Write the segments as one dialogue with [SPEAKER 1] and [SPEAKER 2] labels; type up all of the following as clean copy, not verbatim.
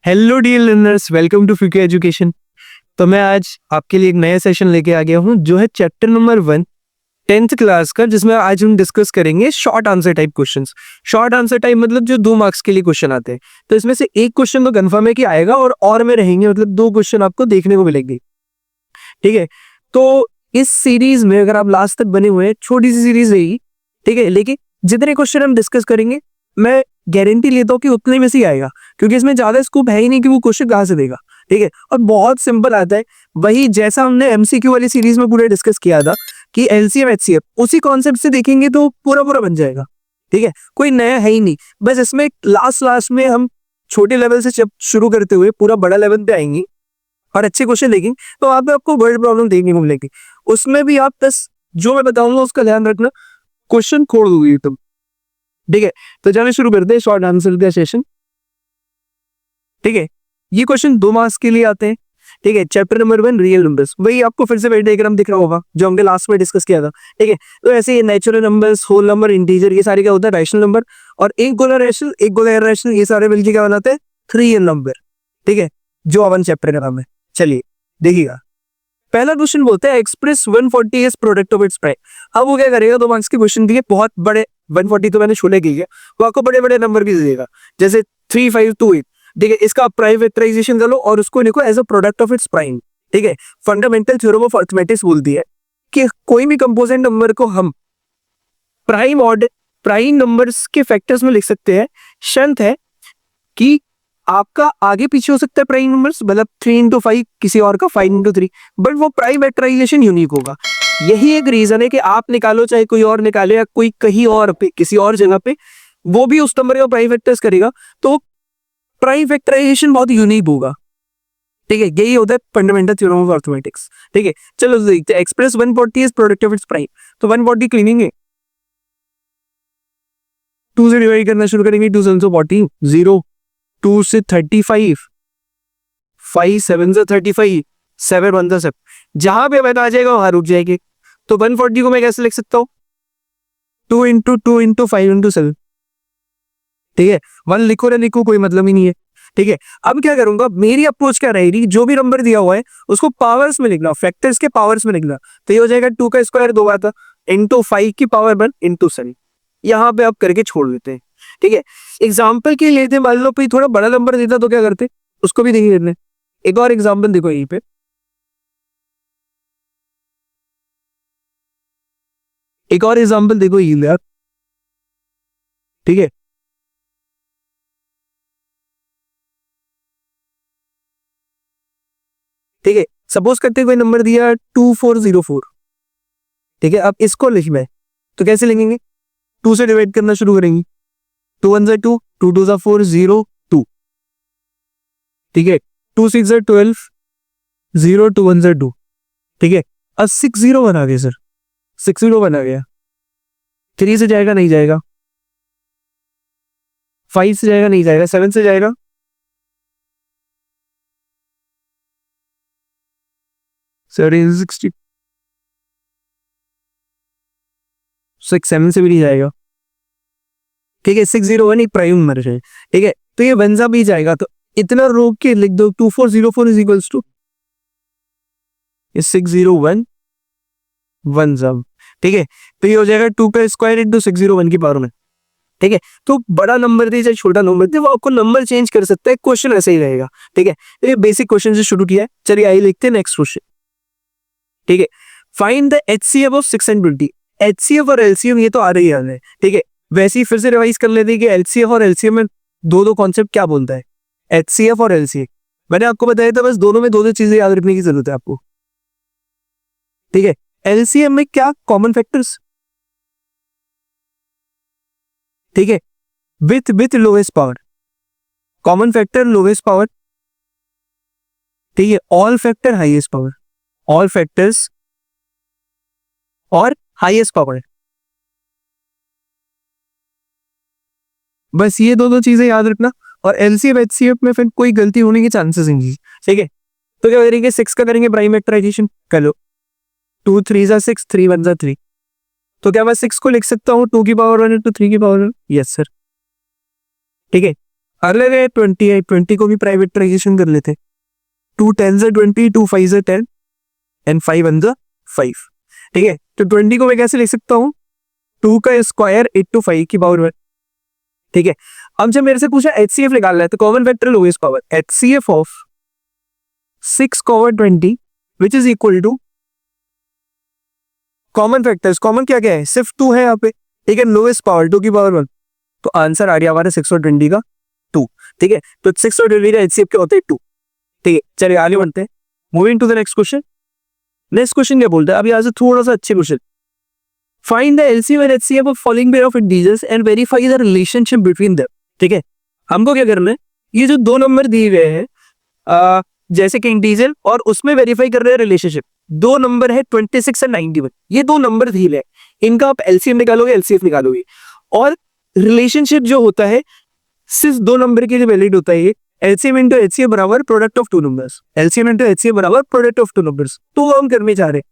[SPEAKER 1] Hello dear learners, welcome to Fuke education. तो मैं आज आपके लिए एक नया सेशन लेके आ गया हूँ जो है चैप्टर नंबर 1 10th क्लास का, जिसमें आज हम डिस्कस करेंगे short answer type questions. Short answer type मतलब जो 2 मार्क्स के लिए क्वेश्चन आते हैं। तो इसमें से एक क्वेश्चन तो कंफर्म है कि आएगा और में रहेंगे, मतलब 2 क्वेश्चन आपको देखने को मिलेंगे। ठीक है, तो इस सीरीज में अगर आप लास्ट तक बने हुए हैं, छोटी सी सीरीज रहेगी, ठीक है, लेकिन जितने क्वेश्चन हम डिस्कस करेंगे मैं गारंटी लेता हूँ कि उतने में से ही आएगा, क्योंकि इसमें ज्यादा स्कोप है ही नहीं कि वो क्वेश्चन कहाँ से देगा। ठीक है, और बहुत सिंपल आता है, वही जैसा हमने एमसीक्यू वाली सीरीज में पूरा डिस्कस किया था कि एलसीएम एचसीएफ, उसी कॉन्सेप्ट से देखेंगे तो पूरा पूरा बन जाएगा। ठीक है, कोई नया है ही नहीं, बस इसमें लास्ट में हम छोटे लेवल से जब शुरू करते हुए पूरा बड़ा लेवल पे आएंगे और अच्छे क्वेश्चन देखेंगे तो वहां पे आपको वर्ड प्रॉब्लम देखने को मिलेगी। उसमें भी आप बस जो मैं बताऊंगा उसका ध्यान रखना, क्वेश्चन खोल दोगे तुम। ठीक है, तो चलिए शुरू करते हैं शॉर्ट आंसर का सेशन। ठीक है, ये क्वेश्चन 2 मार्क्स के लिए आते हैं। ठीक है, चैप्टर नंबर 1 रियल नंबर्स, वही आपको फिर से वेन डायग्राम दिख रहा होगा जो हमने लास्ट में डिस्कस किया था। ठीक है, तो ऐसे ये natural numbers, whole number, integer, ये सारे क्या होता है रैशनल नंबर, और एक गोला रैशनल एक गोला इरैशनल, ये सारे मिलकर क्या बनाते हैं 3 रियल नंबर। ठीक है, जो अपन चैप्टर का नाम है। चलिए देखिएगा, पहला क्वेश्चन बोलते हैं express 140 as product of its prime. अब वो क्या करेगा, 2 मार्क्स के क्वेश्चन दिए, बहुत बड़े 140 तो मैंने छोले की है, वो आपको बड़े बड़े नंबर भी देगा, जैसे 3, 5, 2, 8। ठीक है, इसका प्राइम फैक्टराइजेशन कर लो और उसको लिखो as a product of its prime. ठीक है, फंडामेंटल थ्योरम ऑफ अरिथमेटिक्स बोलती है कि कोई भी कंपोजिट नंबर को हम प्राइम नंबर्स के फैक्टर्स में लिख सकते हैं। शर्त है कि आपका आगे पीछे हो सकता है प्राइम नंबर्स, मतलब 3 into 5, किसी और का 5 into 3, बट वो प्राइम फैक्टराइजेशन यूनिक होगा। यही एक रीजन है कि आप निकालो चाहे कोई और निकाले, या कोई कहीं और पे किसी और जगह पे वो भी उस नंबर का प्राइम फैक्टर्स करेगा, तो प्राइम फैक्टराइजेशन बहुत यूनिक होगा। ठीक है, यही होता है फंडामेंटल थ्योरम ऑफ अरिथमेटिक्स। ठीक है, चलो देखते हैं express 140 is product of its prime. तो 140 क्लीनिंग 2 से डिवाइड करना शुरू करेंगे, 2 7 14, 0, 2 से 35, 5 7 से 35, 7 1 7, जहां पे बता आ जाएगा वहां रुक जाएंगे। तो 140 को मैं कैसे लिख सकता हूँ, 2 into 2 into 5 into 7। ठीक है, 1 लिखो ना लिखो कोई मतलब ही नहीं है। ठीक है, अब क्या करूंगा, मेरी अप्रोच क्या रहेगी, जो भी नंबर दिया हुआ है उसको पावर्स में लिखना, फैक्टर्स के पावर्स में लिखना। तो ये हो जाएगा 2 का स्क्वायर 2 आता, इंटू 5 की पावर 1 इंटू 7। यहाँ पे आप करके छोड़ देते हैं। ठीक है, एग्जाम्पल के लिए लेते हैं, मान लो कोई थोड़ा बड़ा नंबर देता तो क्या करते, उसको भी देख लेते हैं। एक और एग्जाम्पल देखो यहीं पे, एक और एग्जाम्पल देखो यहीं आप। ठीक है, ठीक है, सपोज करते हैं कोई नंबर दिया 2404। ठीक है, अब इसको लिखना है तो कैसे लिखेंगे, 2 से डिवाइड करना शुरू करेंगे, 2 1 2, 2 2 4, 0 2। ठीक है, 2 6 12, 0 2 1 2। ठीक है, अब 6 0 बना गया सर, 6 0 बना गया। 3 से जाएगा नहीं जाएगा, 5 से जाएगा नहीं जाएगा, 7 से जाएगा, 60, 6 7 से भी नहीं जाएगा। ठीक है, 6 0 1 एक प्राइम नंबर है। ठीक है, तो ये वन सा भी जाएगा, तो इतना रोक के लिख दो 2404 इज इक्वल्स टू 601 1 सब। ठीक है, तो ये हो जाएगा 2 का स्क्वायर इंटू 601 की पावर में। ठीक है, तो बड़ा नंबर दे चाहे छोटा नंबर दे, वो आपको नंबर चेंज कर सकता है, क्वेश्चन ऐसे ही रहेगा। ठीक है, तो ये बेसिक क्वेश्चन से शुरू किया है। चलिए आइए लिखते हैं नेक्स्ट क्वेश्चन। ठीक है, find the HCF of 620। HCF और एलसीएम ये तो आ रही है। ठीक है, वैसे ही फिर से रिवाइज कर लेते हैं कि एलसीएफ और एलसीएम में दो कॉन्सेप्ट क्या बोलता है। एचसीएफ और एलसीएम मैंने आपको बताया था, बस दोनों में दो चीजें याद रखने की जरूरत है आपको। ठीक है, एलसीएम में क्या कॉमन फैक्टर्स। ठीक है, with lowest power, common factor lowest power. ठीक है, all factor highest power, all factors और हाईएस्ट पावर। बस ये दो चीजें याद रखना, और एलसीएम एचसीएफ में फिर कोई गलती होने के चांसेस नहीं। ठीक है, तो क्या करेंगे, 6 का करेंगे प्राइम फैक्टराइजेशन कर लो, 2 3 6, 3 1 3। तो क्या मैं 6 को लिख सकता हूँ 2 की पावर 1 इंटू 3 की पावर 1? Yes sir. ठीक है, अलग है 20 है, 20 को भी प्राइवेटाइजेशन कर लेते। 2 10s are 20, 2 5s are 10 and 5 1s are 5। ठीक है, तो 20 को मैं कैसे लिख सकता हूँ, 2 का स्क्वायर 8 to 5 की पावर 1। ठीक है, अब जब मेरे से पूछा एचसीएफ निकालना है तो common factor lowest power, HCF of 6/20 which is equal to common factors, common क्या क्या है, सिर्फ 2 है यहाँ पे। ठीक है, लोएस्ट पावर 2 की पावर 1, तो आंसर आ गया हमारा 6 और 20 का 2। ठीक है, तो 6 और 20 का एचसीएफ क्या होता है 2। ठीक है, चलिए आगे बढ़ते हैं, moving to the next question. Next question क्या बोलता है, अभी यहाँ से थोड़ा सा अच्छे question. Find the LCM and HCF of following pair of integers and verify the relationship between them. ठीक है, हमको क्या करना है, ये जो दो नंबर दिए गए हैं जैसे कि इंटीजर और उसमें वेरीफाई कर रहे हैं रिलेशनशिप, दो नंबर है 26 और 91, ये दो नंबर दिए हैं, इनका आप एलसीएम निकालोगे एलसीएफ निकालोगे, और रिलेशनशिप जो होता है सिर्फ दो नंबर के लिए वैलिड होता है। एलसीएम इंटू एचसीएफ बराबर product of two numbers, LCM into HCF बराबर प्रोडक्ट ऑफ टू नंबर्स, तो वो हम करने जा रहे हैं।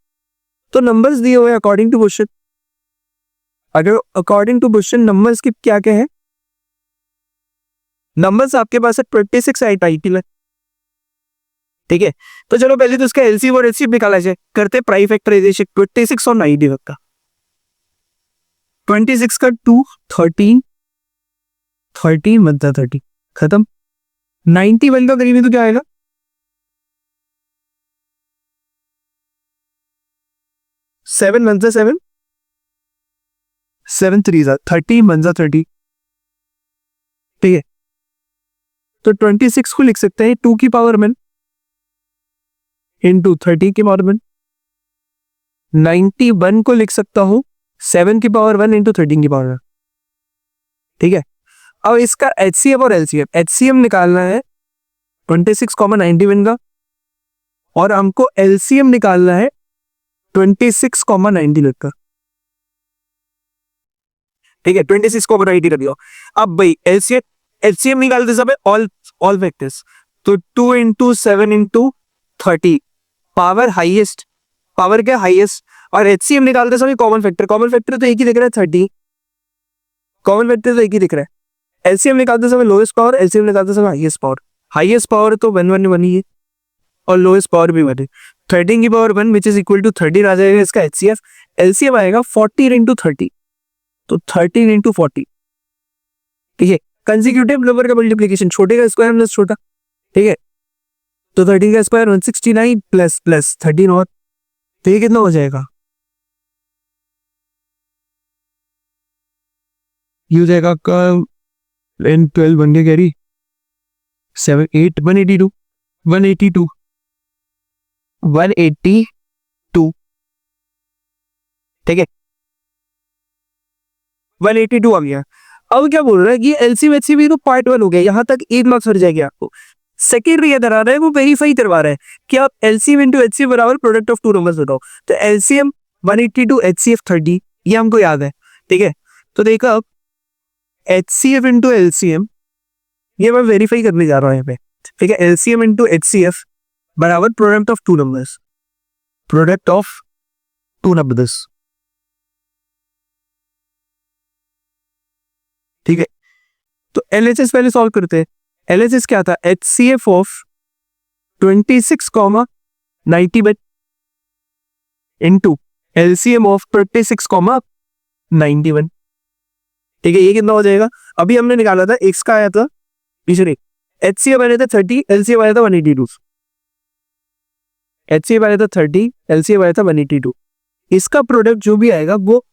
[SPEAKER 1] तो नंबर्स दिए हुए अकॉर्डिंग टू क्वेश्चन, अगर अकॉर्डिंग टू क्वेश्चन नंबर्स की क्या क्या है, नंबर्स आपके पास है 26 8 टाइटल है। ठीक है, तो चलो पहले तो इसका एलसीएम और एचसीएफ निकाला जाए, करते प्राइम फैक्टराइजेशन 26 और 90 का। 26 का 2 13 बनता 30 खत्म। 91 का करीबी तो क्या आएगा, 7 बनता 7 7 3 30 बनता 30। ठीक है, तो 26 को लिख सकते हैं 2 की पावर में इंटू 30 की पावर में। 91 को लिख सकता हूं 7 की पावर 1 इंटू 13 की पावर 1। ठीक है, अब इसका एचसीएफ और एलसीएफ, एचसीएफ निकालना है 26, 91 का, और हमको एलसीएम निकालना है 26, 90 का। ठीक है, 26 को राइट ही कर दिया। अब भाई एलसीएम निकालते समय ऑल फैक्टर्स, तो 2 into 7 into 30 power highest, power क्या हाईएस्ट, और एचसीएम निकालते समय कॉमन फैक्टर तो एक ही दिख रहा है 30, कॉमन फैक्टर तो एक ही दिख रहा है। एलसीएम निकालते समय लोएस्ट पावर, एलसीएम निकालते समय हाईएस्ट पावर तो 1 1 1 ही है, और लोएस्ट पावर भी 1 है। 13 की power 1 which is equal to 30 आ जाएगा इसका एचसीएफ। एलसीएम आएगा 40 इंटू 30, तो 13 इंटू 40। ठीक है, कंसेक्यूटिव नंबर का मल्टीप्लीकेशन, छोटे का स्क्वायर प्लस छोटा। ठीक है, तो 13 का स्क्वायर 169 प्लस 13 और, तो ये कितना हो जाएगा, ये हो जाएगा आपका 12 बन गया कैरी 7 8 182 182 182। ठीक है, 182 आ गया। अब क्या बोल रहा है कि एलसीएम एचसीएफ तो पार्ट 1 हो गया, यहां तक 1 मार्क्स हट जाएगा आपको। सेकेंड ये डरा रहा है, वो वेरीफाई करवा रहा है कि आप एलसीएम इंटू एचसीएफ बराबर प्रोडक्ट ऑफ टू नंबर्स बताओ। तो एलसीएम 182 एचसीएफ 30, ये हमको याद है। ठीक है, तो देखा अब एचसीएफ इंटू एलसीएम, ये मैं वेरीफाई करने जा रहा हूं यहाँ पे। ठीक है, एलसीएम इंटू एचसीएफ बराबर product of two numbers, product of two numbers. ठीक है, तो एलएचएस पहले सॉल्व करते हैं। एलएचएस क्या था, HCF of 26, 90 into LCM of 26, 91। ठीक है, ये कितना हो जाएगा, अभी हमने निकाला था एक्स का आया था पिछले, एचसीएफ आया था 30, एलसीएम आया था 182। एचसीएफ आया था 30, एलसीएम आया था 182। इसका प्रोडक्ट जो भी आएगा वो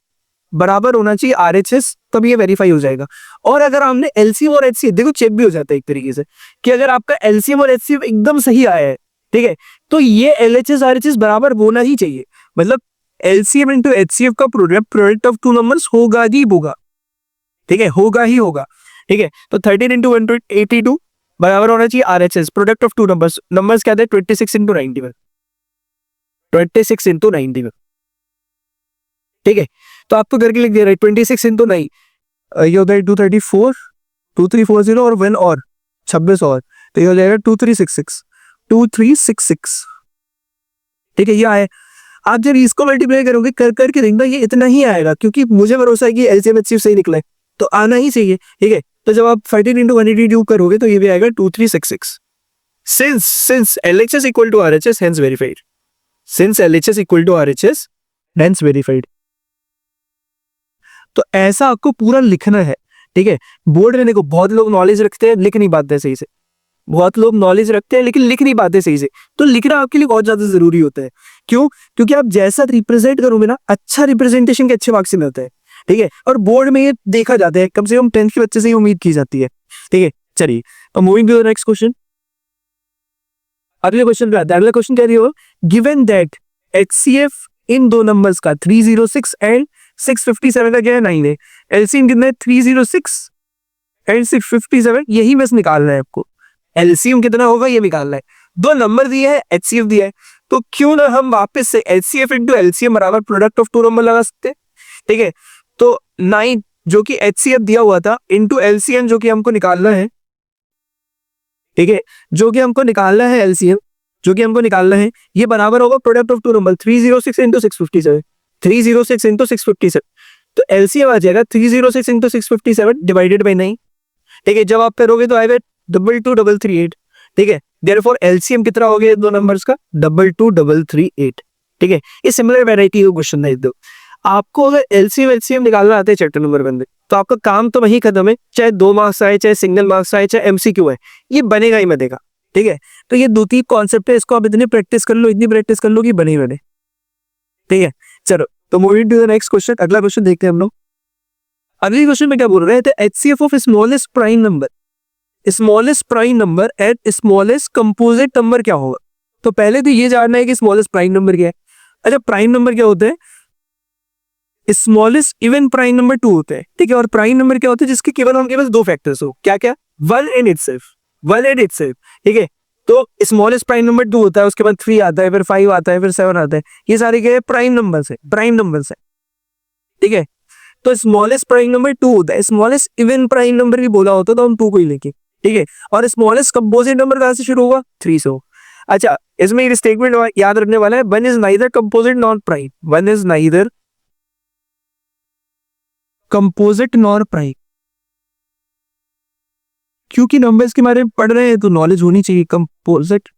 [SPEAKER 1] बराबर होना चाहिए आरएचएस, तब ये वेरीफाई हो जाएगा। और अगर हमने एलसीएम और एचसीएफ, देखो चेक भी हो जाता है एक तरीके से कि अगर आपका एलसीएम और एचसीएफ एकदम सही आया है, ठीक है, तो ये एलएचएस आरएचएस बराबर होना ही चाहिए। मतलब एलसीएम इंटू एचसीएफ का प्रोडक्ट ऑफ टू नंबर्स होगा ही होगा। ठीक है, होगा ही होगा। ठीक है, तो 13 इंटू 182 बराबर होना चाहिए RHS, product of two numbers. Numbers क्या थे, 26 इंटू 91, 26 इंटू 91। ठीक है, तो आपको करके लिख दे रहा है 26 इंटू 9, ये होता है 234, 2340 और 1 और 26 और, तो ये हो जाएगा 2366। ठीक है, ये आए। आप जब इसको मल्टीप्लाई करोगे कर करके देखना, ये इतना ही आएगा, क्योंकि मुझे भरोसा है कि एलसीएम एचसीएफ सही निकला है, तो आना ही चाहिए। ठीक है, तो जब आप 13 इंटू 182 करोगे तो ये भी आएगा 2366। Since LHS equal to RHS, hence verified. Since LHS equal to RHS, hence verified. तो ऐसा आपको पूरा लिखना है, ठीक है। बोर्ड में देखो बहुत लोग नॉलेज रखते हैं, लिख नहीं पाते सही से। बहुत लोग नॉलेज रखते हैं लेकिन लिख नहीं पाते सही से, तो लिखना आपके लिए बहुत ज्यादा जरूरी होता है। क्यों? क्योंकि आप जैसा रिप्रेजेंट करोगे ना, अच्छा रिप्रेजेंटेशन के अच्छे मार्क्स मिलते हैं, ठीक है। और बोर्ड में ये देखा जाता है, कम से कम 10th के बच्चे से ही उम्मीद की जाती है, ठीक है। चलिए तो moving to the next question. अगले क्वेश्चन पे आता है। अगला क्वेश्चन कह रही हो, गिवन दैट HCF इन दो नंबर्स का 306 एंड 657 का क्या है 9 है। एलसीएम कितना है 306 एंड 657, यही बस निकालना है आपको। एलसीएम कितना होगा ये निकालना है। दो नंबर दिए है, HCF दिया है, तो क्यों ना हम वापस से HCF इंटू एलसीएम बराबर प्रोडक्ट ऑफ टू नंबर लगा सकते हैं, ठीक है। तो 9 जो कि HCF दिया हुआ था इंटू एलसीएम जो कि हमको निकालना है, ठीक है, जो कि हमको निकालना है एलसीएम, जो कि हमको निकालना है, ये बराबर होगा product of two number 306 into 657, 306 into 657। तो एलसीएम आ जाएगा 306 इंटू 657 डिवाइडेड बाई 9, ठीक है। जब आप करोगे तो आएगा 22338, ठीक है। देयरफॉर एलसीएम कितना हो गया दो नंबर्स का 22338, ठीक है। ये सिमिलर वैरायटी का क्वेश्चन है एकदम। आपको अगर एलसीएम निकालना आता है चैप्टर नंबर 1 में, तो आपका काम तो वही खत्म है, चाहे 2 मार्क्स आए, चाहे सिंगल मार्क्स आए, चाहे एमसीक्यू है, ये बनेगा ही बनेगा, ठीक है। तो ये दो तीन कॉन्सेप्ट है, इसको आप इतनी प्रैक्टिस कर लो, इतनी प्रैक्टिस कर लो कि बने ही बने, ठीक है। चलो तो moving to the next question. अगला क्वेश्चन देखते हैं हम लोग। अगले क्वेश्चन में क्या बोल रहे थे, HCF of smallest prime number, smallest prime number at smallest composite number क्या होगा। तो पहले तो ये जानना है कि स्मॉलेस्ट प्राइम नंबर क्या है। अच्छा, प्राइम नंबर क्या होता है, स्मॉलेस्ट इवन प्राइम नंबर 2 होता है, ठीक है। और प्राइम नंबर क्या होता है, जिसके केवल उनके पास 2 फैक्टर्स हो, क्या क्या, 1 एंड इटसेल्फ, 1 एंड इटसेल्फ, ठीक है। तो स्मॉलेस्ट प्राइम नंबर 2 होता है, उसके बाद 3 आता है, फिर 5 आता है, फिर 7 आता है। ये सारे क्या है, प्राइम नंबर्स है, प्राइम नंबर्स है, ठीक है। तो स्मॉलेस्ट प्राइम नंबर 2 होता है। स्मॉलेस्ट इवन प्राइम नंबर भी बोला होता तो हम 2 को ही लेके, ठीक है। और स्मॉलेस्ट कंपोजिट नंबर कहां से शुरू होगा, 3 से। अच्छा, इसमें एक स्टेटमेंट याद रखने वाला है, 1 is neither composite not prime, 1 is neither composite nor prime. क्योंकि नंबर्स के बारे में पढ़ रहे हैं तो नॉलेज होनी चाहिए। कंपोजिट,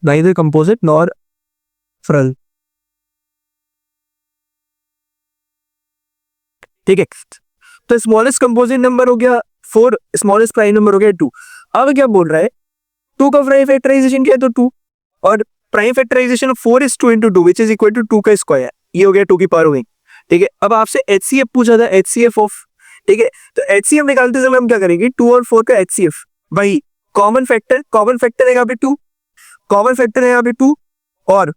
[SPEAKER 1] नाइदर कंपोजिट नॉर फ्रल, ठीक है। तो स्मॉलेस्ट कंपोजिट नंबर हो गया 4, स्मॉलेस्ट प्राइम नंबर हो गया 2। अब क्या बोल रहा है, 2 का प्राइम फैक्टराइजेशन क्या है, तो 2, और prime factorization of 4 is 2 into 2 which is equal to 2 का स्क्वायर, ये हो गया 2 की पावर 1, ठीक है। अब आपसे HCF पूछा था, HCF ऑफ, ठीक है। तो HCF निकालते समय हम क्या करेंगे, 2 और 4 का HCF, भाई कॉमन फैक्टर है यहाँ पे 2, कॉमन फैक्टर है यहाँ पे 2, और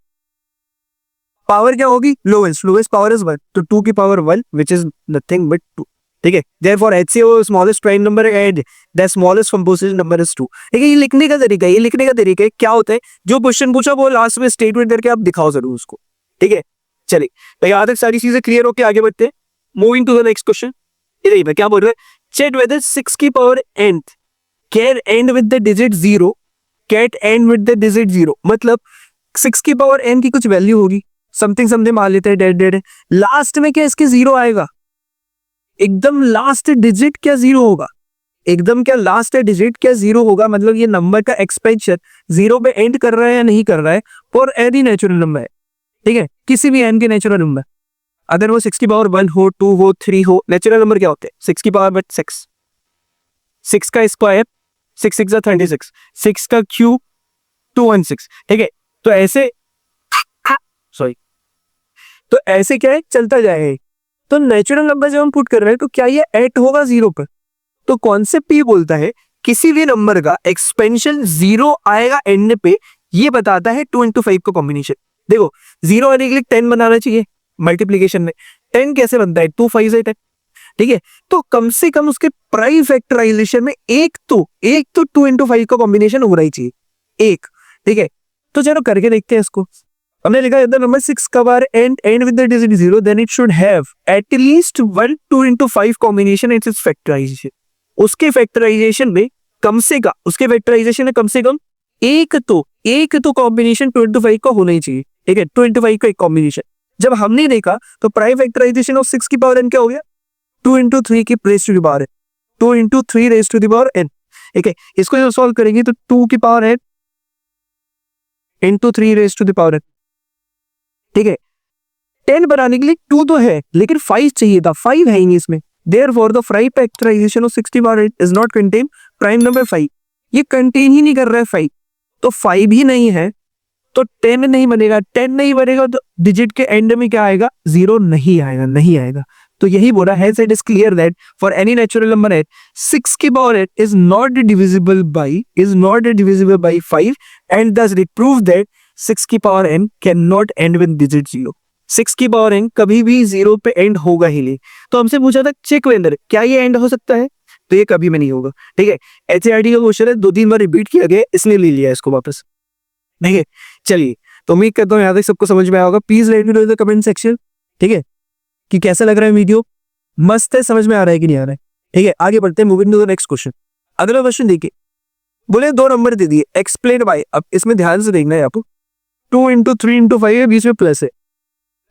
[SPEAKER 1] पावर क्या होगी, लोवेस्ट पावर इज 1, तो 2 की power 1 which is nothing but 2, ठीक है। Therefore HCF smallest prime number and the smallest composite number is 2, ठीक है। ये लिखने का तरीका है, ये लिखने का तरीका है। क्या होता है, जो क्वेश्चन पूछा वो लास्ट में स्टेटमेंट करके आप दिखाओ जरूर उसको, ठीक है। चलिए तो यहाँ तक सारी चीजें क्लियर होकर आगे बढ़ते हैं। Moving to the next question. ये क्या बोल रहे हैं, चेक वेदर 6 की power n can end with the digit 0, can end with the digit 0, मतलब 6 की पावर n की कुछ वैल्यू होगी, समथिंग मान लेते हैं, डेड है, लास्ट में क्या इसके 0 आएगा, एकदम लास्ट डिजिट क्या 0 होगा, एकदम क्या लास्ट डिजिट क्या 0 होगा, मतलब ये नंबर का एक्सपेंशन 0 पे एंड कर रहा है या नहीं कर रहा है, फॉर एनी नेचुरल नंबर है, ठीक है, किसी भी n के नेचुरल नंबर, अगर वो 6 की पावर 1 हो, 2 हो, 3 हो, नेचुरल नंबर क्या होते हैं, 6 की पावर 6, 6 का स्क्वायर 6 6 36, 6 का क्यूब 216, ठीक है। तो ऐसे तो ऐसे क्या है, चलता जाएगा। तो नेचुरल नंबर जब हम पुट कर रहे हैं तो क्या ये 8 होगा 0 पर, तो कॉन्सेप्ट ये बोलता है किसी भी नंबर का एक्सपेंशन 0 आएगा एंड पे, ये बताता है 2 into 5 का कॉम्बिनेशन। देखो 0 आने के लिए 10 बनाना चाहिए मल्टीप्लीकेशन में, 10 कैसे बनता है, 2 5 से 10, ठीक है। तो कम से कम उसके प्राइम फैक्टराइजेशन में एक तो 2 into 5 का कॉम्बिनेशन हो रहा ही चाहिए, एक, ठीक है। तो चलो करके देखते हैं इसको। हमने लिखा द नंबर 6 का बार end with the digit 0 then it should have at least 1 2 into 5 combination it is factorisation. उसके फैक्टराइजेशन में कम से कम, उसके फैक्टराइजेशन में कम से कम एक तो कॉम्बिनेशन 2 into 5 का होना ही चाहिए, ठीक है, 2 into 5 का एक कॉम्बिनेशन। जब हमने देखा तो प्राइम फैक्टराइजेशन ऑफ 6 की पावर n क्या हो गया, 2 into 3 की रेज़ टू द पावर है, 2 into 3 raise to the power n। ठीक है, इसको जब सॉल्व करेंगे तो 2 की power n into 3 raise to the power n। ठीक है, 10 बनाने के लिए 2 तो है लेकिन 5 चाहिए था, 5 है ही नहीं इसमें। Therefore the prime factorization of 60 power 8 is not contain prime number 5। ये कंटेन ही नहीं कर रहा है 5, तो 5 ही नहीं है तो 10 नहीं बनेगा। 10 नहीं बनेगा तो डिजिट के एंड में क्या आएगा? 0 नहीं आएगा, नहीं आएगा। तो यही बोला है, it is clear that for any natural number 8 6 की power 8 is not divisible by 5 and thus it proves that 6 की power n can not and with digit 0। 6 की पावर n कभी भी 0 पे एंड होगा ही नहीं। तो हमसे पूछा था चेक वेदर क्या ये एंड हो सकता है, तो ये कभी भी नहीं होगा। ठीक है, एचआरटी का क्वेश्चन है, 2-3 बार रिपीट किया गया इसलिए ले लिया इसको वापस। ठीक है, चलिए तो उम्मीद करता हूँ यहाँ तक सबको समझ में आया होगा। Please let me know in the comment section. ठीक है, कि कैसा लग रहा है वीडियो, मस्त है, समझ में आ रहा है कि नहीं आ रहा है। ठीक है, आगे बढ़ते हैं, moving to the next question. अगला क्वेश्चन देखिए, बोले 2 नंबर दे दिए, एक्सप्लेन बाय। अब इसमें ध्यान से देखना है आपको, 2 इंटू 3 इंटू 5 है, बीच में प्लस है,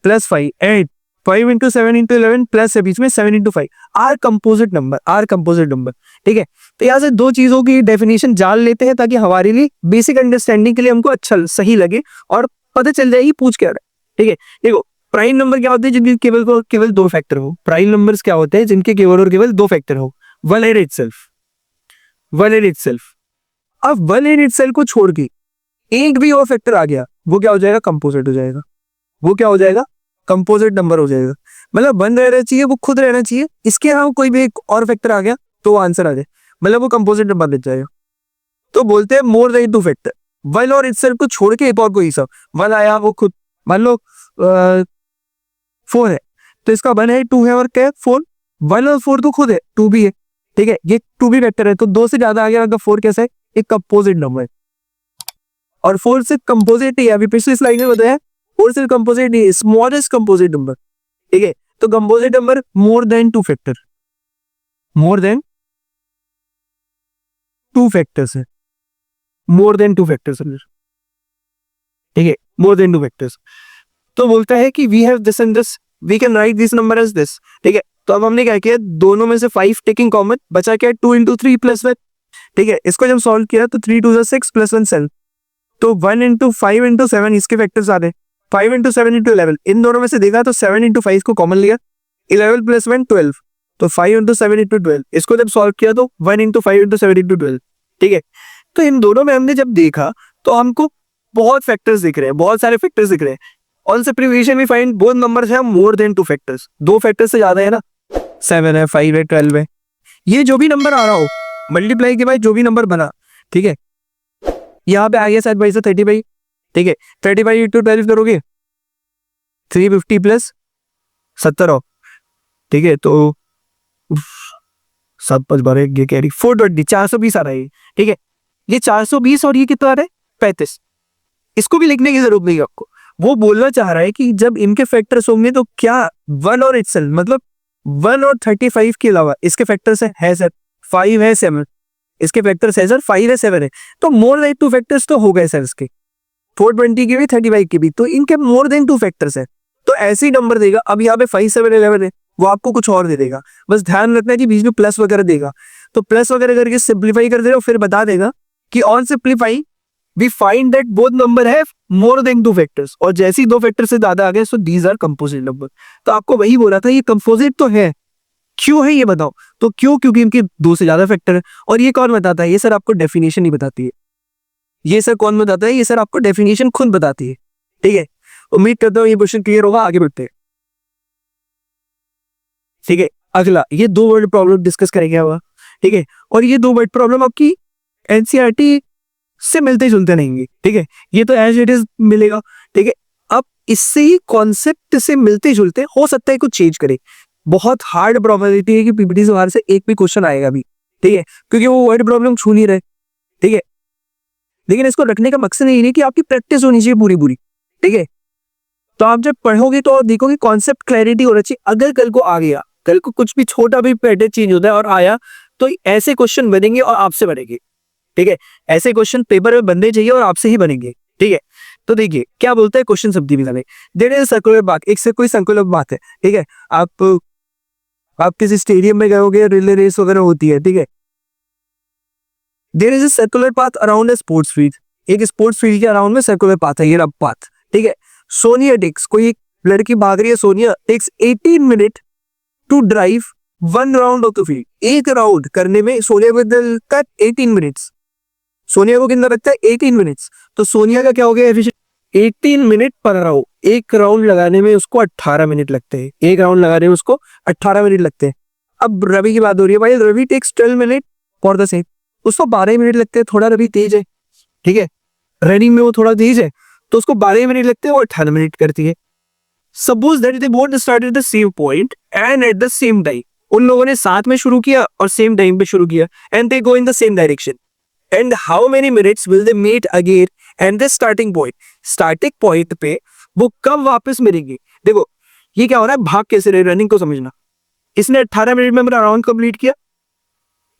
[SPEAKER 1] plus 5 and 5 into 7 into 11 plus है, बीच में 7 इंटू 5 आर कंपोजिट नंबर। ठीक है, तो यहाँ से दो चीजों की डेफिनेशन जान लेते हैं ताकि हमारे लिए बेसिक अंडरस्टैंडिंग के लिए हमको अच्छा सही लगे और पता चल जाएगी पूछ क्या रहा है। ठीक है, देखो प्राइम नंबर क्या होते हैं जिनके केवल 2 फैक्टर हो। प्राइम नंबर्स क्या होते हैं जिनके केवल और केवल 2 फैक्टर हो, 1 एंड इटसेल्फ। अब 1 एंड इटसेल्फ को छोड़ के एक भी और फैक्टर आ गया, वो क्या हो जाएगा? कंपोजिट हो जाएगा। वो क्या हो जाएगा? कंपोजिट नंबर हो जाएगा। मतलब 1 रहना चाहिए, वो खुद रहना चाहिए, इसके अलावा कोई भी एक और फैक्टर आ गया तो आंसर आ जाए, मतलब वो कंपोजिट नंबर बन जाएगा। तो बोलते हैं मोर देन 2 फैक्टर। 1 और इटसेल्फ को छोड़ के एक और कोई सब 1 आया, वो खुद मान लो 4 है तो इसका 1 है, 2 है और क्या है? 4। 1 और 4 तो खुद है, 2 भी है। ठीक है, ये 2 भी वेक्टर है, तो 2 से ज्यादा आ गया मतलब 4 कैसा है? एक कंपोजिट नंबर है। और 4 से कंपोजिट ही है, अभी पिछली स्लाइड में बताया 4 से कंपोजिट नहीं है, स्मॉलेस्ट कंपोजिट नंबर। ठीक है, तो composite number more than 2 factor, more than 2 factors है, मोर देन 2 फैक्टर्स। ठीक है, मोर देन 2 फैक्टर्स। तो बोलता है कि we have this and this, we can write this number as this. ठीक है, तो अब हमने क्या किया, दोनों में से 5 टेकिंग कॉमन, बचा क्या? 2 इंटू 3 प्लस 1। ठीक है, इसको जब सॉल्व किया तो 3 2 6 प्लस 1 7, तो 1 इंटू 5 इंटू 7 इसके फैक्टर्स आते हैं, 5 इंटू 7 इंटू 11। इन दोनों में से देखा तो 7 इंटू 5 को कॉमन लिया, 11 प्लस 1 12, तो 5 इंटू 7 इंटू 12। इसको जब सॉल्व किया तो 1 इंटू 5 इंटू 7 इंटू 12। ठीक है, तो इन दोनों में हमने जब देखा तो हमको बहुत फैक्टर्स दिख रहे हैं, बहुत सारे फैक्टर्स दिख रहे हैं। On subtraction we find both numbers हैं मोर देन 2 फैक्टर्स। 2 फैक्टर्स से ज्यादा है ना, 7 है, 5 है, 12 है। ये जो भी नंबर आ रहा हो मल्टीप्लाई के बाद जो भी नंबर बना, ठीक है, यहाँ पे आ गया 7 से 35। ठीक है, 35 इंटू 12 करोगे 350 प्लस 70 हो। ठीक है, तो 7 5 12 ये कैरी 420, 420 आ रहा है। ठीक है, ये 420 और ये कितना आ रहा है? 35। इसको भी लिखने की जरूरत नहीं है आपको, वो बोलना चाह रहा है कि जब इनके फैक्टर्स होंगे तो क्या 1 और इटसेल्फ, मतलब 1 और 35 के अलावा इसके फैक्टर्स है सर 5 है 7, इसके फैक्टर्स है सर 5 है 7 है, तो मोर देन 2 फैक्टर्स तो हो गए सर इसके, 420 के भी 35 के भी, तो इनके मोर देन 2 फैक्टर्स है। तो ऐसे ही नंबर देगा। अब यहाँ पे 5 7 11 है, वो आपको कुछ और दे देगा, बस ध्यान रखना है कि बीच में प्लस वगैरह देगा, तो प्लस वगैरह करके सिंप्लीफाई कर देगा, फिर बता देगा कि on simplify we find that both number है मोर देन 2 फैक्टर्स, और जैसे ही 2 फैक्टर से ज्यादा आ गए so these are composite number. तो आपको वही बोला था ये कंपोजिट तो है, क्यों है ये बताओ? तो क्यों? क्योंकि इनके 2 से ज्यादा फैक्टर है। और ये कौन बताता है? ये सर आपको डेफिनेशन नहीं बताती है। ये सर कौन बताता है? ये सर आपको डेफिनेशन खुद बताती है। ठीक है, उम्मीद करता हूँ ये क्वेश्चन क्लियर होगा। आगे बढ़ते हैं। ठीक है, अगला ये 2 वर्ड प्रॉब्लम डिस्कस करेंगे हुआ। ठीक है, और ये 2 वर्ड प्रॉब्लम आपकी एनसीईआरटी से मिलते जुलते नहीं। ठीक है, ये तो एज इट इज मिलेगा। ठीक है, अब इससे ही कॉन्सेप्ट से मिलते जुलते हो सकता है कुछ चेंज करे। बहुत हार्ड प्रोबेबिलिटी है कि पीपीटी से बाहर से एक भी क्वेश्चन आएगा भी। ठीक है, क्योंकि वो वर्ड प्रॉब्लम छू नहीं रहे। ठीक है, लेकिन इसको रखने का मकसद यही नहीं कि आपकी प्रैक्टिस होनी चाहिए पूरी पूरी। ठीक है, तो आप जब पढ़ोगे तो देखोगे कॉन्सेप्ट क्लैरिटी होना चाहिए। अगर कल को आ गया, कल को कुछ भी छोटा भी पैटर्न चेंज होता है और आया, तो ऐसे क्वेश्चन बनेंगे और आपसे बनेंगे। ठीक है, ऐसे क्वेश्चन पेपर में बनने चाहिए और आपसे ही बनेंगे। ठीक है, तो देखिए क्या बोलता है क्वेश्चन शब्दी में, देयर इज सर्कुलर बात, एक से कोई सर्कुलर बात है। ठीक है, आप आप किसी स्टेडियम में गए होगे, रिले रेस वगैरह होती है, ठीक है। There is a circular path around a sports field, एक स्पोर्ट्स फील्ड के अराउंड में सर्कुलर पाथ है, ये रहा पाथ, ठीक है। सोनिया टेक्स, कोई एक लड़की भाग रही है, Sonia takes 18 minute to drive 1 round of the field, एक राउंड करने में सोनिया को लगता है 18 मिनट्स। सोनिया को कितना लगता है 18 मिनट्स, तो सोनिया का क्या हो गया एफिशिएंट, 18 मिनट पर राउंड, एक राउंड लगाने में उसको 18 मिनट लगते हैं, एक राउंड लगाने में उसको 18 मिनट लगते हैं। अब रवि की बात हो रही है, भाई Ravi takes 12 minute for the same, उसको 12 मिनट लगते हैं, थोड़ा रवि तेज है, ठीक है, रनिंग में वो थोड़ा तेज है, तो उसको 12 मिनट लगते हैं, वो 18 मिनट करती है। Suppose that they both start at the same point and at the same time, उन लोगों ने साथ में शुरू किया और सेम टाइम पे शुरू किया, and they go in the same direction, and how many minutes will they meet again and the starting point, starting point पे वो कब वापस मिलेंगे। देखो ये क्या हो रहा है, भाग कैसे रहे, रनिंग को समझना। इसने 18 मिनट में मेरा राउंड कंप्लीट किया,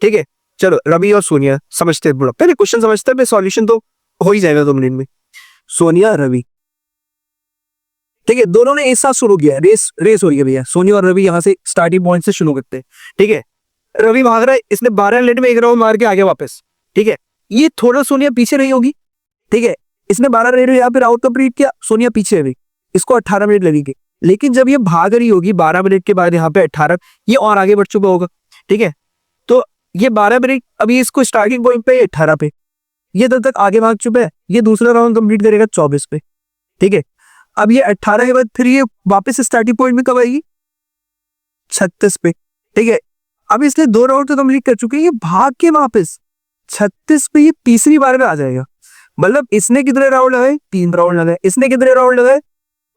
[SPEAKER 1] ठीक है। चलो रवि और सोनिया समझते हैं, पहले क्वेश्चन समझते हैं, सॉल्यूशन तो हो ही जाएगा 2 मिनट में। सोनिया रवि, ठीक है, दोनों ने एक साथ शुरू किया, रेस हो रही है भैया, सोनिया और रवि यहाँ से स्टार्टिंग पॉइंट से शुरू करते हैं, ठीक है। रवि भाग रहा है, इसने 12 मिनट में एक राउंड मार के आ गया वापस, ठीक है। ये थोड़ा सोनिया पीछे रही होगी, ठीक है, इसने 12 मिनट यहाँ पे राउंड कंप्लीट किया, सोनिया पीछे रही, इसको 18 मिनट लगेंगे। लेकिन जब ये भाग रही होगी 12 मिनट के बाद यहाँ पे 18, ये और आगे बढ़ चुका होगा, ठीक है। तो ये 12 मिनट अभी इसको स्टार्टिंग पॉइंट पे 18 पे, ये तब तक आगे भाग चुका है, ये दूसरा राउंड कंप्लीट करेगा 24 पे, ठीक है। अब ये 18 के बाद फिर ये वापस स्टार्टिंग पॉइंट में कब आएगी, 36 पे, ठीक है। अब इसने 2 राउंड तो कंप्लीट कर चुके हैं, ये भाग के वापस 36 पे ये तीसरी बार में आ जाएगा। मतलब इसने कितने राउंड लगाए, 3 राउंड लगाए, इसने कितने राउंड लगाए,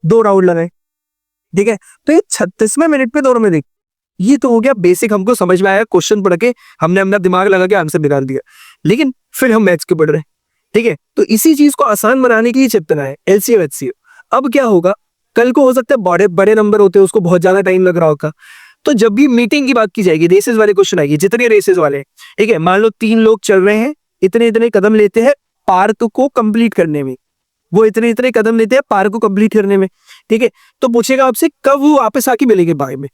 [SPEAKER 1] 2 राउंड लगाए, ठीक है। तो ये 36वें मिनट पे दोनों में देख, ये तो हो गया बेसिक, हमको समझ में आया, क्वेश्चन पढ़ के हमने अपना दिमाग लगा के आंसर निकाल दिया। लेकिन फिर हम मैथ्स के पढ़ रहे हैं, ठीक है। तो इसी चीज को आसान बनाने के लिए चैप्टर है एलसीएम एचसीएफ। अब क्या होगा, कल को हो सकता है बड़े बड़े नंबर होते हैं, उसको बहुत ज्यादा टाइम लग रहा होगा, तो जब भी मीटिंग की बात की जाएगी, रेसेस वाले क्वेश्चन आएंगे, जितने रेसेस वाले, ठीक है, मान लो 3 लोग चल रहे हैं, इतने इतने कदम लेते हैं पार्क को कंप्लीट करने में, वो इतने इतने कदम लेते हैं पार्क को कंप्लीट करने में, ठीक है। तो पूछेगा आपसे कब वो वापस आके मिलेंगे बाय में,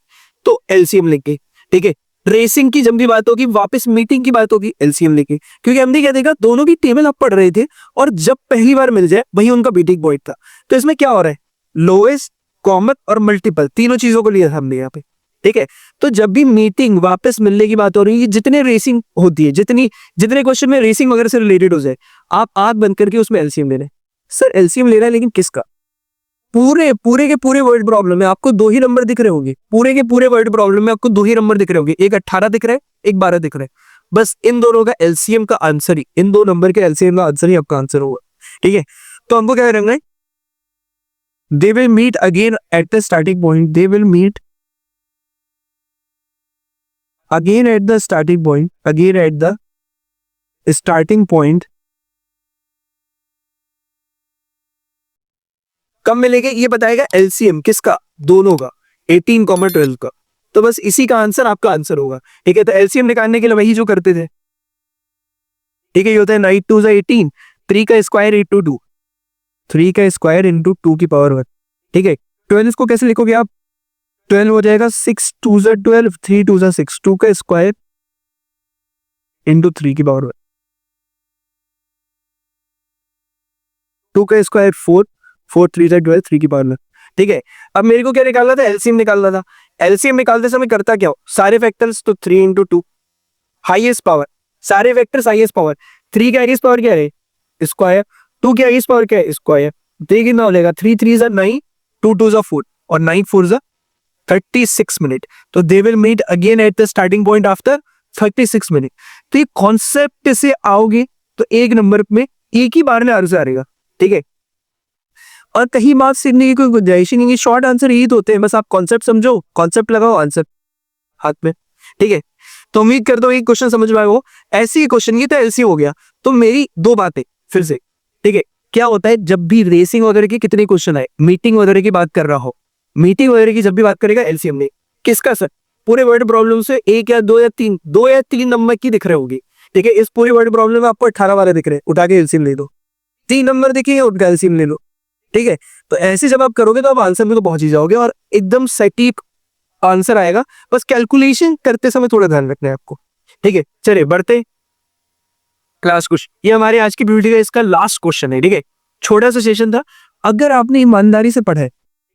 [SPEAKER 1] तो एलसीएम लेके, ठीक है। रेसिंग की जब भी बात होगी, वापस मीटिंग की बात होगी, एलसीएम लेके, क्योंकि हमने क्या देखा, दोनों की टेबल आप पढ़ रहे थे और जब पहली बार मिल जाए वही उनका बीटिंग पॉइंट था। तो इसमें क्या हो रहा है, लोएस्ट, कॉमन और मल्टीपल, तीनों चीजों को लिया था हमने यहाँ पे, ठीक है। तो जब भी मीटिंग वापस मिलने की बात हो रही है, जितने रेसिंग होती है, जितने क्वेश्चन में रेसिंग वगैरह से रिलेटेड हो जाए, आप आंख बंद करके उसमें एलसीएम ले रहे हैं। सर एलसीएम ले रहा है लेकिन किसका, पूरे के पूरे वर्ड प्रॉब्लम में आपको 2 ही नंबर दिख रहे होंगे, पूरे के पूरे वर्ड प्रॉब्लम में आपको 2 ही नंबर दिख रहे होंगे, एक 18 दिख रहा है, एक 12 दिख रहा है। बस इन दोनों का एलसीएम का आंसर ही, इन 2 नंबर के एलसीएम का आंसर ही आपका आंसर होगा, ठीक है। तो हमको क्या करना है, they will meet again at the starting point, they will meet again at the starting point, again at the starting point. कब मिलेंगे ये बताएगा एलसीएम किसका, दोनों का, 18, 12 का। तो बस इसी का आंसर आपका आंसर होगा, ठीक है। तो एलसीएम निकालने के लिए वही जो करते थे, ठीक है, ये होता है 9 2 18, 3 का स्क्वायर इंटू 2, 3 का स्क्वायर इंटू 2 की पावर 1, ठीक है। 12 को कैसे लिखोगे आप, 12 हो जाएगा 6 2 12, 3 2 6, 2 का स्क्वायर इंटू 3 की पावर 1, 2 का स्क्वायर 4, 4 3 12, 3 की पावर 1, ठीक है। अब मेरे को क्या निकालना था, एलसीएम निकालना था। एलसीएम निकालते समय करता क्या हो, सारे फैक्टर्स तो 3 इंटू 2, हाईएस्ट पावर, सारे फैक्टर्स हाईएस्ट पावर, 3 का हाईएस्ट पावर क्या है, स्क्वायर, 2 की हाईएस्ट पावर क्या है, स्क्वायर। तो कितना हो जाएगा, 3 3 9, 2 2 4 और 9 4 36 मिनट। तो they will meet again at the starting point after 36 minute. तो ये कॉन्सेप्ट से आओगे तो एक नंबर में एक ही बार में आंसर आ रहेगा, ठीक है। और कहीं बात सीखने की कोई गुंजाइश ही नहीं है, शॉर्ट आंसर यही तो होते हैं, बस आप कॉन्सेप्ट समझो, कॉन्सेप्ट लगाओ, आंसर हाथ में, ठीक है। तो उम्मीद करता हूँ ये क्वेश्चन समझ में आए हो। ऐसी क्वेश्चन ये तो एलसी हो गया। तो मेरी 2 बातें फिर से, ठीक है। क्या होता है जब भी रेसिंग वगैरह के कितने क्वेश्चन आए, मीटिंग वगैरह की बात कर रहा हो, मीटिंग वगैरह की जब भी बात करेगा एलसीएम में, किसका सर, पूरे वर्ड प्रॉब्लम से 1 या 2 या 3, 2 या 3 नंबर की दिख रहे होगी, ठीक है। इस पूरे वर्ड प्रॉब्लम में आपको 18 वाले दिख रहे हैं, उठा के एलसीएम ले दो, 3 नंबर दिखे उनका एलसीएम ले लो, ठीक है। तो ऐसे जब आप करोगे तो आप आंसर में तो पहुंच ही जाओगे और एकदम सटीक आंसर आएगा, बस कैलकुलेशन करते समय थोड़ा ध्यान रखना है आपको। ठीक है, चलिए बढ़ते क्लास क्वेश्चन। ये हमारे आज की वीडियो का इसका लास्ट क्वेश्चन है। ठीक है, छोटा सा सेशन था। अगर आपने ईमानदारी से पढ़ा है,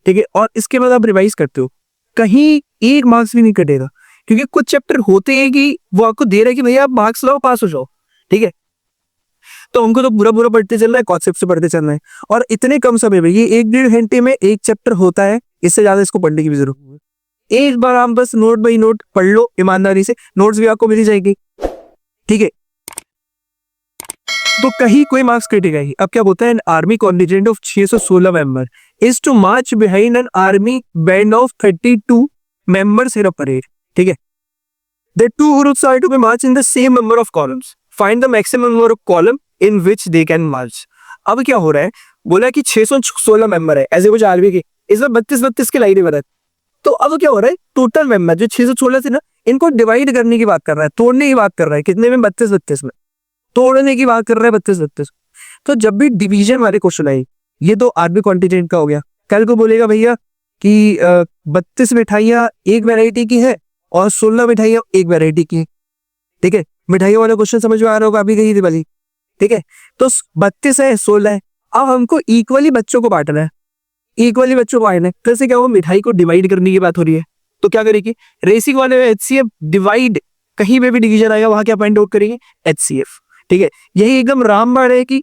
[SPEAKER 1] ठीक है, और इसके बाद आप रिवाइज करते हो, कहीं एक मार्क्स भी नहीं कटेगा, क्योंकि कुछ चैप्टर होते हैं कि वो आपको दे रहा है कि भैया आप मार्क्स लाओ, पास हो जाओ। ठीक है, तो हमको तो बुरा बुरा पढ़ते चलना है, कॉन्सेप्ट से पढ़ते चलना है, और इतने कम समय में ये 1-1.5 घंटे में एक चैप्टर होता है, इससे ज्यादा इसको पढ़ने की भी जरूरत नहीं है। एक बार आप बस नोट बाई नोट पढ़ लो ईमानदारी से, नोट्स भी आपको मिल जाएगी। ठीक है, तो कहीं कोई मार्क्स कटेगा ही। अब क्या बोलता है, an army contingent of 616 member is to march behind an army band of 32 members in a parade. ठीक है, the two groups are to be march in the same number of columns. Find the maximum number of column in which they can march. अब क्या हो रहा है, बोला कि 616 member है ऐसे कुछ आर्मी के, इसमें 32 की लाइनें बना है। तो अब क्या हो रहा है, टोटल मेंबर जो 616 थे ना, इनको डिवाइड करने की बात कर रहा है, तोड़ने की बात कर रहा है। कितने में? 32 में तोड़ने की बात कर रहा है, 32। तो जब भी डिवीजन वाले क्वेश्चन आए, ये तो आर्मी कॉन्टिजेंट का हो गया। कल को बोलेगा भैया कि 32 मिठाइयां एक वैरायटी की है और 16 मिठाइयां एक वैरायटी की है। ठीक है, मिठाइयों वाला क्वेश्चन समझ में आ रहा होगा, अभी गई थी वाली। ठीक है, तो 32 है, 16 है। अब हमको इक्वली बच्चों को बांटना है, इक्वली बच्चों को बांटना है। फिर से क्या हो, मिठाई को डिवाइड करने की बात हो रही है, तो क्या करेगी, रेसिंग वाले में HCF डिवाइड, कहीं पे भी डिवीजन आएगा वहां क्या पॉइंट आउट करेंगे, HCF। ठीक है, यही एकदम रामबाण है कि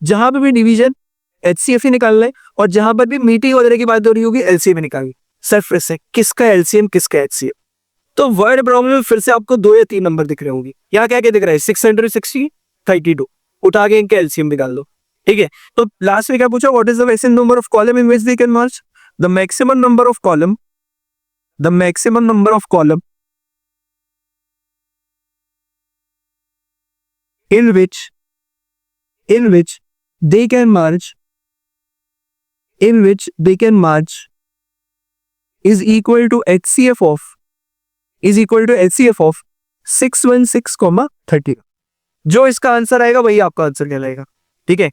[SPEAKER 1] जहां पे भी डिवीजन HCF ही निकालना है, और जहां पर भी मीटिंग वगैरह की बात हो रही होगी LCM निकालनी। सर फिर से किसका LCM किसका HCF। तो वर्ड प्रॉब्लम में फिर से आपको 2 या 3 नंबर दिख रहे होंगे। यहाँ क्या क्या दिख रहा है, 660, 32, उठा के इनके एलसीएम निकाल लो। ठीक है, तो लास्ट में क्या पूछा, what is the maximum number of column in which they can March. The maximum number of column, the maximum number of column in which they can march, in which they can march is equal to HCF of 616, 30। जो इसका answer आएगा वही आपका answer कहलाएगा। ठीक है,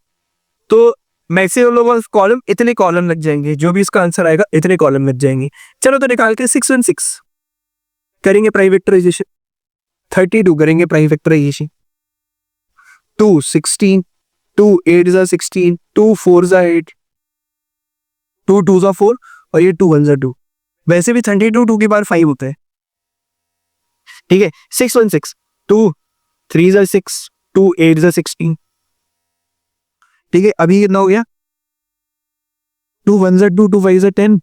[SPEAKER 1] तो maximum number of column, इतने कॉलम लग जाएंगे, जो भी इसका आंसर आएगा इतने कॉलम लग जाएंगे। चलो तो निकाल के 616 करेंगे प्राइम फैक्टराइजेशन, 32 करेंगे प्राइम फैक्टराइजेशन, 2 16, 2 8 16, 2 4 8, 2 2 4, और ये 2 1 2। वैसे भी 32 2 की बार 5 होता है। ठीक है, 616, 2 3 6, 2 8 16। ठीक है, अभी कितना हो गया, 2 1 2, 2 5 10,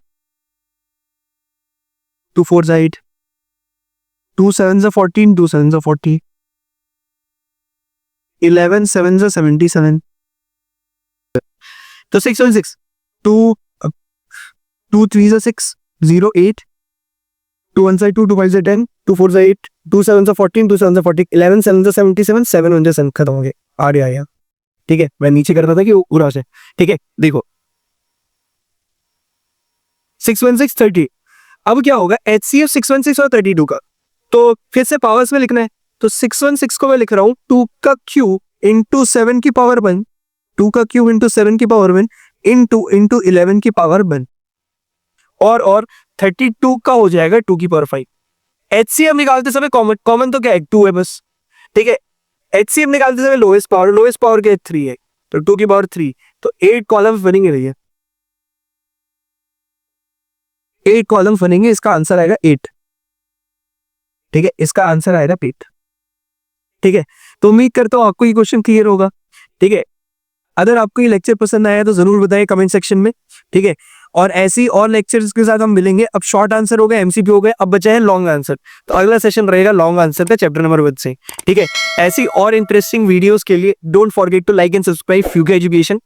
[SPEAKER 1] 2 4 8, 2 7 14, 2 7 40, 11 7 77। तो 616, 2 3 6, 0 8, 2 1 2, 2 5 10, 2 4 8, 2 7 14, 2 7 40, 11 7 77, 7 1 7 खत्म हो गए, आ रहा है। ठीक है, मैं नीचे कर रहा था कि पूरा से। ठीक है, देखो 616 30। अब क्या होगा, HCF 616 और 32 का, तो फिर से पावर्स में लिखना है। तो 616 को मैं लिख रहा हूं 2 का क्यूब इंटू 7 की पावर 1, 2 का क्यूब इंटू 7 की पावर 1 इंटू 11 की पावर 1, और 32 का हो जाएगा 2 की पावर 5। HCF निकालते समय कॉमन तो क्या है, 2 है बस। ठीक है, HCF निकालते समय लोएस्ट पावर के 3 है, तो 2 की पावर 3, तो 8 कॉलम्स बनेंगे भैया, 8 कॉलम्स बनेंगे। इसका आंसर आएगा 8। ठीक है, इसका आंसर आएगा 8। ठीक है, तो उम्मीद करता हूं आपको ये क्वेश्चन क्लियर होगा। ठीक है, अगर आपको ये लेक्चर पसंद आया तो जरूर बताएं कमेंट सेक्शन में। ठीक है, और ऐसी और लेक्चर्स के साथ हम मिलेंगे। अब शॉर्ट आंसर हो गए, MCQ हो गए, अब बचा है लॉन्ग आंसर। तो अगला सेशन रहेगा लॉन्ग आंसर का चैप्टर नंबर 1 से। ठीक है, ऐसी और इंटरेस्टिंग वीडियोस के लिए don't forget to like and subscribe Fuke education.